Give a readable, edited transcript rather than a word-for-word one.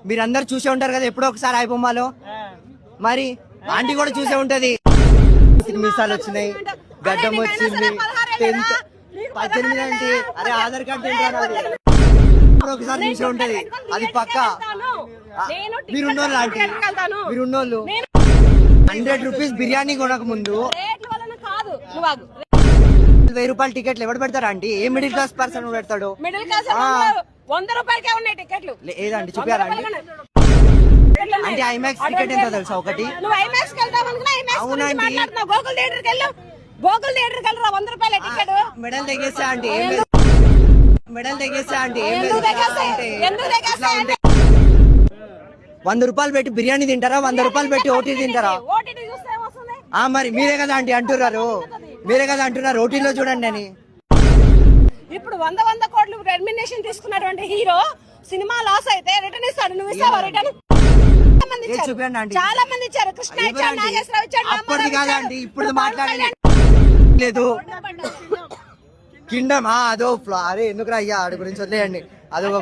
మీరందరు చూసే ఉంటారు కదా ఎప్పుడో ఒకసారి ఐబొమ్మలో. మరి ఆంటీ కూడా చూసే ఉంటది. మీసాలు వచ్చినాయి, గడ్డం వచ్చింది, 18 అంటే అరే ఆధార్ కార్డు ఎప్పుడు ఒకసారి చూసే ఉంటది. అది పక్క. మీరున్నోళ్ళు ఆంటీ, మీరున్నోళ్ళు 100 రూపీస్ బిర్యానీ కొనక ముందు 1000 రూపాయల టికెట్లు ఎవరు పెడతారా aunty? A middle class person పెడతాడు? మిడిల్ క్లాస్ 100 రూపాయలకే ఉన్నాయి టికెట్లు. లేదండి చూపారా అండి? అంటే ఐమాక్స్ టికెట్ ఎంత తెలుసా ఒకటి? అవునండి, గోకుల్ థియేటర్కి వెళ్ళు, గోకుల్ థియేటర్కి వెళ్ళరా 100 రూపాయల టికెట్. మెడల్ తెగేస్తా అంటే మెడల్ తెగేస్తా అంటే 100 రూపాయలు పెట్టి బిర్యానీ తింటారా? 100 రూపాయలు పెట్టి ఓటీ తింటారా? మరి మీరే కదా ఆంటీ అంటున్నారు, మీరే కదా అంటున్నారు ఓటీలో చూడండి అని. ఇప్పుడు 100 కోట్లు రెమ్యునరేషన్ తీసుకున్నటువంటి హీరో సినిమా లాస్ అయితే రిటర్న్ ఇస్తాడు. నువ్వు ఇస్తావా రిటర్న్? చూపండి. చాలా మంది ఇచ్చారు. కృష్ణ ఇచ్చాడు, నాగేశ్వరరావు ఇచ్చాడు. అప్పటిది కాదండి, ఇప్పుడు మాట్లాడలేదు. కిండమ్ అదో అరే ఎందుకు అయ్యా ఆడి గురించి వదిలేయండి. అదొక